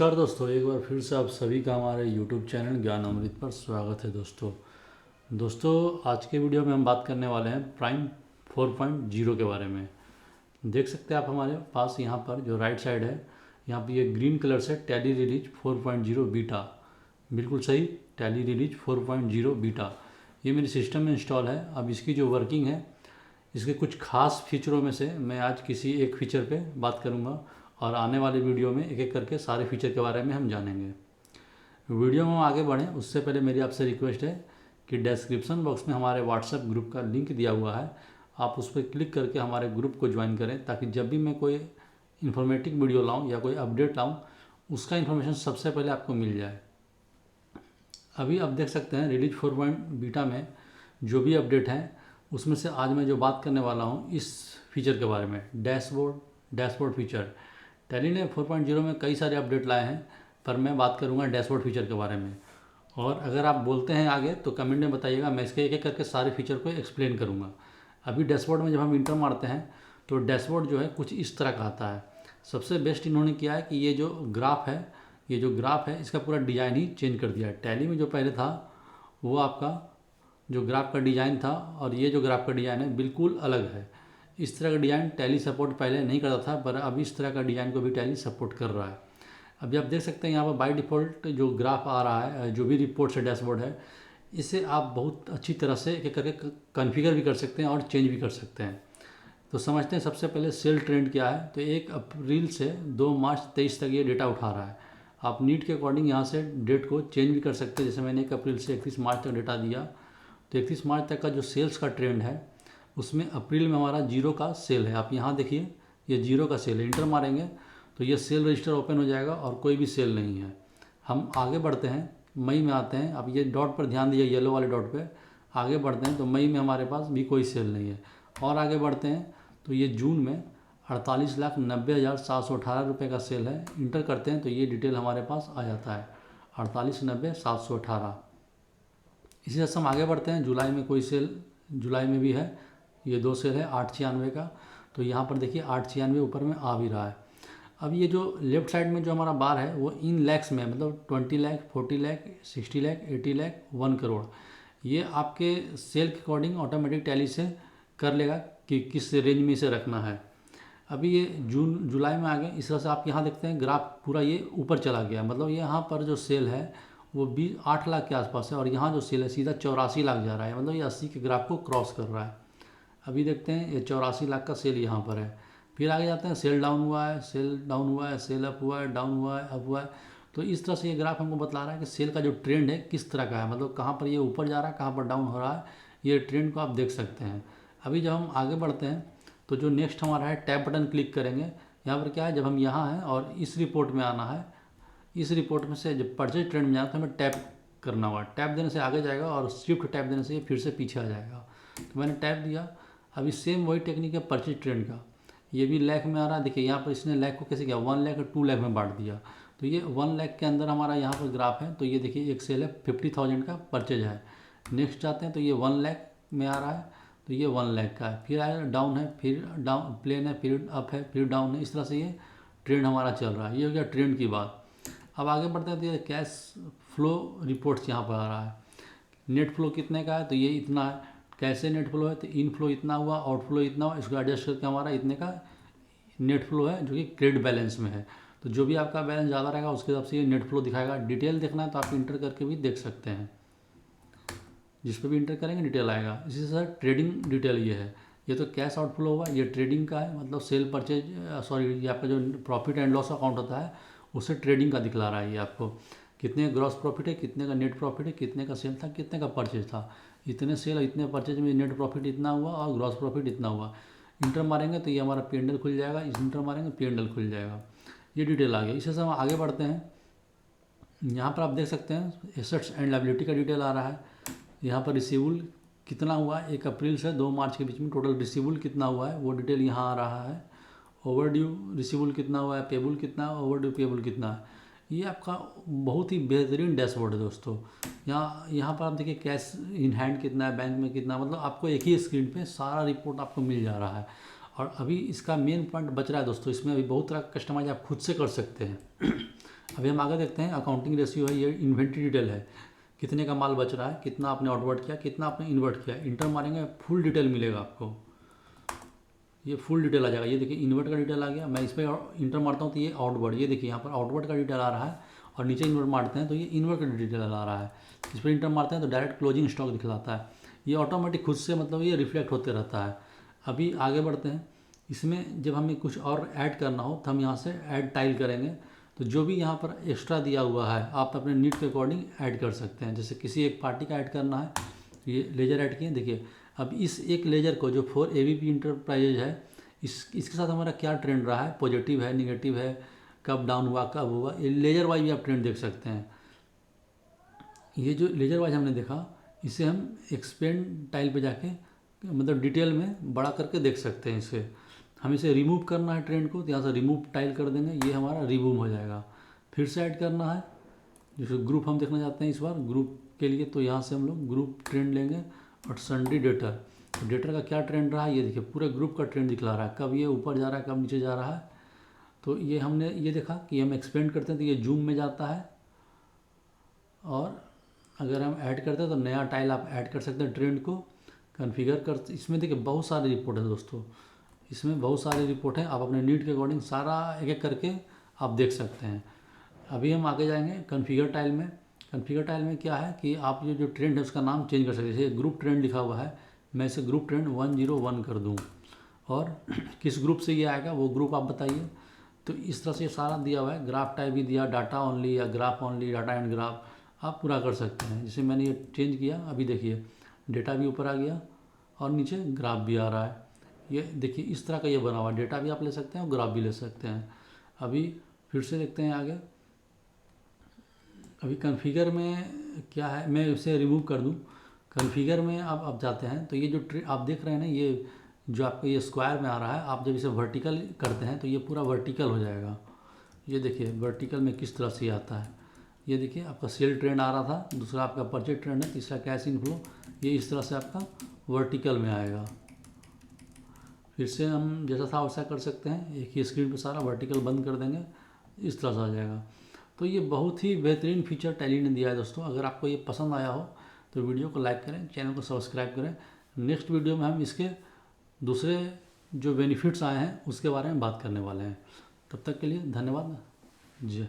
नमस्कार दोस्तों, एक बार फिर से आप सभी का हमारे YouTube चैनल ज्ञान अमृत पर स्वागत है। दोस्तों आज के वीडियो में हम बात करने वाले हैं प्राइम 4.0 के बारे में। देख सकते हैं आप हमारे पास यहाँ पर जो राइट साइड है, यहाँ पर ये ग्रीन कलर से टैली रिलीज 4.0 बीटा, बिल्कुल सही, टैली रिलीज 4.0 बीटा ये मेरे सिस्टम में इंस्टॉल है। अब इसकी जो वर्किंग है, इसके कुछ खास फीचरों में से मैं आज किसी एक फ़ीचर पे बात करूँगा और आने वाले वीडियो में एक एक करके सारे फीचर के बारे में हम जानेंगे। वीडियो में हम आगे बढ़ें उससे पहले मेरी आपसे रिक्वेस्ट है कि डिस्क्रिप्शन बॉक्स में हमारे व्हाट्सएप ग्रुप का लिंक दिया हुआ है, आप उस पर क्लिक करके हमारे ग्रुप को ज्वाइन करें, ताकि जब भी मैं कोई इन्फॉर्मेटिव वीडियो लाऊँ या कोई अपडेट लाऊँ, उसका इन्फॉर्मेशन सबसे पहले आपको मिल जाए। अभी आप देख सकते हैं रिलीज 4 बीटा में जो भी अपडेट हैं, उसमें से आज मैं जो बात करने वाला हूँ इस फीचर के बारे में, डैशबोर्ड फीचर। टैली ने 4.0 में कई सारे अपडेट लाए हैं, पर मैं बात करूंगा डैशबोर्ड फीचर के बारे में। और अगर आप बोलते हैं आगे तो कमेंट में बताइएगा, मैं इसके एक एक करके सारे फीचर को एक्सप्लेन करूंगा। अभी डैशबोर्ड में जब हम इंटर मारते हैं तो डैशबोर्ड जो है कुछ इस तरह का आता है। सबसे बेस्ट इन्होंने किया है कि ये जो ग्राफ है इसका पूरा डिज़ाइन ही चेंज कर दिया है। टैली में जो पहले था वो आपका जो ग्राफ का डिज़ाइन था, और ये जो ग्राफ का डिज़ाइन है बिल्कुल अलग है। इस तरह का डिज़ाइन टैली सपोर्ट पहले नहीं करता था, पर अब इस तरह का डिज़ाइन को भी टैली सपोर्ट कर रहा है। अभी आप देख सकते हैं यहाँ पर बाय डिफ़ॉल्ट जो ग्राफ आ रहा है, जो भी रिपोर्ट से डैशबोर्ड है, इसे आप बहुत अच्छी तरह से एक एक करके कॉन्फ़िगर भी कर सकते हैं और चेंज भी कर सकते हैं। तो समझते हैं सबसे पहले सेल ट्रेंड क्या है। तो 1 अप्रैल से 2 मार्च 23 तक ये डेटा उठा रहा है। आप नीड के अकॉर्डिंग यहाँ से डेट को चेंज भी कर सकते हैं। जैसे मैंने 1 अप्रैल से 31 मार्च तक डेटा दिया, तो 31 मार्च तक का जो सेल्स का ट्रेंड है, उसमें अप्रैल में हमारा 0 का सेल है। आप यहाँ देखिए, ये 0 का सेल है। इंटर मारेंगे तो ये सेल रजिस्टर ओपन हो जाएगा और कोई भी सेल नहीं है। हम आगे बढ़ते हैं, मई में आते हैं। अब ये डॉट पर ध्यान दीजिए, येलो वाले डॉट पे आगे बढ़ते हैं तो मई में हमारे पास भी कोई सेल नहीं है। और आगे बढ़ते हैं तो ये जून में 48,90,718 रुपये का सेल है। इंटर करते हैं तो ये डिटेल हमारे पास आ जाता है, 48,90,718। इसी तरह से हम आगे बढ़ते हैं, जुलाई में कोई सेल, जुलाई में भी है, ये 2 सेल है 896 का। तो यहाँ पर देखिए 896 ऊपर में आ भी रहा है। अब ये जो लेफ्ट साइड में जो हमारा बार है वो इन लैक्स में, मतलब 20 लाख, 40 लाख, 60 लाख, 80 लाख, 1 करोड़, ये आपके सेल के अकॉर्डिंग ऑटोमेटिक टैली से कर लेगा कि किस रेंज में इसे रखना है। अभी ये जुलाई में आ गए। इस तरह से आप यहाँ देखते हैं ग्राफ पूरा ये ऊपर चला गया, मतलब यहाँ पर जो सेल है वो 8 लाख के आसपास है, और यहाँ जो सेल है सीधा 84 लाख जा रहा है, मतलब ये 80 के ग्राफ को क्रॉस कर रहा है। अभी देखते हैं ये 84 लाख का सेल यहाँ पर है। फिर आगे जाते हैं, सेल डाउन हुआ है, सेल डाउन हुआ है, सेल अप हुआ है, डाउन हुआ है, अप हुआ है। तो इस तरह से ये ग्राफ हमको बतला रहा है कि सेल का जो ट्रेंड है किस तरह का है, मतलब कहाँ पर ये ऊपर जा रहा है, कहाँ पर डाउन हो रहा है, ये ट्रेंड को आप देख सकते हैं। अभी जब हम आगे बढ़ते हैं तो जो नेक्स्ट हमारा है, टैब बटन क्लिक करेंगे। यहाँ पर क्या है, जब हम यहाँ हैं और इस रिपोर्ट में आना है, इस रिपोर्ट में से जब परचेज ट्रेंड में जाना तो हमें टैप करना होगा। टैप देने से आगे जाएगा और शिफ्ट टैप देने से ये फिर से पीछे आ जाएगा। तो मैंने टैप दिया। अभी सेम वही टेक्निक है परचेज ट्रेंड का, ये भी लाख में आ रहा है। देखिए यहाँ पर इसने लाख को कैसे किया, 1 लाख और 2 लाख में बांट दिया। तो ये 1 लाख के अंदर हमारा यहाँ पर ग्राफ है। तो ये देखिए एक सेल है 50,000 का परचेज है। नेक्स्ट जाते हैं तो ये 1 लाख में आ रहा है, तो ये 1 लाख का है। फिर आया डाउन है, फिर डाउन प्लेन है, फिर अप है, फिर डाउन है। इस तरह से ये ट्रेंड हमारा चल रहा है। ये हो गया ट्रेंड की बात। अब आगे बढ़ते हैं तो ये कैश फ्लो रिपोर्ट्स यहाँ पर आ रहा है। नेट फ्लो कितने का है, तो ये इतना है। कैसे नेट फ्लो है, तो इन फ्लो इतना हुआ, आउट फ्लो इतना हुआ, इसको एडजस्ट करके हमारा इतने का नेट फ्लो है, जो कि क्रेडिट बैलेंस में है। तो जो भी आपका बैलेंस ज़्यादा रहेगा उसके हिसाब से ये नेट फ्लो दिखाएगा। डिटेल देखना है तो आप इंटर करके भी देख सकते हैं, जिस पर भी इंटर करेंगे डिटेल आएगा। इसी से ट्रेडिंग डिटेल ये है। ये तो कैश आउटफ्लो हुआ, ये ट्रेडिंग का है, मतलब सेल परचेज, सॉरी, ये आपका जो प्रॉफिट एंड लॉस अकाउंट होता है उससे ट्रेडिंग का दिखला रहा है। ये आपको कितने ग्रॉस प्रॉफिट है, कितने का नेट प्रॉफिट है, कितने का सेल था, कितने का परचेज था, इतने सेल और इतने परचेज में नेट प्रॉफिट इतना हुआ और ग्रॉस प्रॉफिट इतना हुआ। इंटर मारेंगे तो ये हमारा P&L खुल जाएगा, इस इंटर मारेंगे P&L खुल जाएगा। ये डिटेल आ गया। इसी से हम आगे बढ़ते हैं। यहाँ पर आप देख सकते हैं एसेट्स एंड लायबिलिटी का डिटेल आ रहा है। यहाँ पर रिसीवेबल कितना हुआ 1 अप्रैल से 2 मार्च के बीच में, टोटल रिसीवेबल कितना हुआ है वो डिटेल यहाँ आ रहा है। ओवरड्यू रिसीवेबल कितना हुआ है, पेबल कितना है, ओवरड्यू पेबल कितना है। ये आपका बहुत ही बेहतरीन डैशबोर्ड है दोस्तों। यहाँ पर आप देखिए कैश इन हैंड कितना है, बैंक में कितना, मतलब आपको एक ही स्क्रीन पे सारा रिपोर्ट आपको मिल जा रहा है। और अभी इसका मेन पॉइंट बच रहा है दोस्तों, इसमें अभी बहुत तरह का कस्टमाइज आप खुद से कर सकते हैं। अभी हम आगे देखते हैं अकाउंटिंग रेशियो है, ये इन्वेंट्री डिटेल है, कितने का माल बच रहा है, कितना आपने आउटवर्ड किया, कितना आपने इन्वर्ट किया। इंटर मारेंगे फुल डिटेल मिलेगा आपको, ये फुल डिटेल आ जाएगा। ये देखिए इन्वर्ट का डिटेल आ गया, मैं इस पर इंटर मारता हूँ तो ये आउटवर्ड, ये देखिए यहाँ पर आउटवर्ड का डिटेल आ रहा है, और नीचे इन्वर्ट मारते हैं तो ये इन्वर्ट का डिटेल आ रहा है। इस पर इंटर मारते हैं तो डायरेक्ट क्लोजिंग स्टॉक दिखलाता है। ये ऑटोमेटिक खुद से मतलब ये रिफ्लेक्ट होते रहता है। अभी आगे बढ़ते हैं, इसमें जब हमें कुछ और ऐड करना हो तो हम यहाँ से ऐड टाइल करेंगे, तो जो भी यहाँ पर एक्स्ट्रा दिया हुआ है आप अपने नीड के अकॉर्डिंग ऐड कर सकते हैं। जैसे किसी एक पार्टी का ऐड करना है, ये लेजर ऐड किए। देखिए अब इस एक लेजर को जो 4 ABP इंटरप्राइजेज है, इसके साथ हमारा क्या ट्रेंड रहा है, पॉजिटिव है, निगेटिव है, कब डाउन हुआ, कब हुआ, ये लेजर वाइज भी आप ट्रेंड देख सकते हैं। ये जो लेजर वाइज हमने देखा, इसे हम एक्सपेंड टाइल पे जाके मतलब डिटेल में बड़ा करके देख सकते हैं। इसे हम इसे रिमूव करना है ट्रेंड को, तो यहाँ से रिमूव टाइल कर देंगे, ये हमारा रिमूव हो जाएगा। फिर से ऐड करना है, जैसे ग्रुप हम देखना चाहते हैं इस बार ग्रुप के लिए, तो यहाँ से हम लोग ग्रुप ट्रेंड लेंगे और सन्डी डेटर, तो डेटर का क्या ट्रेंड रहा है ये देखिए, पूरे ग्रुप का ट्रेंड दिखला रहा है, कब ये ऊपर जा रहा है, कब नीचे जा रहा है। तो ये हमने ये देखा कि हम एक्सपेंड करते हैं तो ये जूम में जाता है, और अगर हम ऐड करते हैं तो नया टाइल आप ऐड कर सकते हैं ट्रेंड को कॉन्फ़िगर कर। इसमें देखिए बहुत सारे रिपोर्ट है दोस्तों, इसमें बहुत सारे रिपोर्ट हैं, आप अपने नीड के अकॉर्डिंग सारा एक एक करके आप देख सकते हैं। अभी हम आगे जाएंगे कॉन्फ़िगर टाइल में। कॉन्फ़िगर टाइल में क्या है कि आप ये जो ट्रेंड है उसका नाम चेंज कर सकते हैं। जैसे ग्रुप ट्रेंड लिखा हुआ है, मैं इसे ग्रुप ट्रेंड 101 कर दूँ, और किस ग्रुप से ये आएगा वो ग्रुप आप बताइए। तो इस तरह से सारा दिया हुआ है, ग्राफ टाइप भी दिया, डाटा ओनली या graph only, data and graph आप पूरा कर सकते हैं। जैसे मैंने ये चेंज किया, अभी देखिए डेटा भी ऊपर आ गया और नीचे ग्राफ भी आ रहा है। ये देखिए इस तरह का ये बना हुआ, डेटा भी आप ले सकते हैं और ग्राफ भी ले सकते हैं। अभी फिर से देखते हैं आगे। अभी कॉन्फ़िगर में क्या है, मैं इसे रिमूव कर दूं। कॉन्फ़िगर में आप जाते हैं तो ये जो आप देख रहे हैं ना, ये जो आपका ये स्क्वायर में आ रहा है, आप जब इसे वर्टिकल करते हैं तो ये पूरा वर्टिकल हो जाएगा। ये देखिए वर्टिकल में किस तरह से आता है, ये देखिए आपका सेल ट्रेंड आ रहा था, दूसरा आपका परचेज ट्रेंड है, तीसरा कैश इनफ्लो, ये इस तरह से आपका वर्टिकल में आएगा। फिर से हम जैसा था वैसा कर सकते हैं, एक ही स्क्रीन पर सारा वर्टिकल बंद कर देंगे, इस तरह से आ जाएगा। तो ये बहुत ही बेहतरीन फीचर टैली ने दिया है दोस्तों। अगर आपको ये पसंद आया हो तो वीडियो को लाइक करें, चैनल को सब्सक्राइब करें। नेक्स्ट वीडियो में हम इसके दूसरे जो बेनिफिट्स आए हैं उसके बारे में बात करने वाले हैं। तब तक के लिए धन्यवाद जी।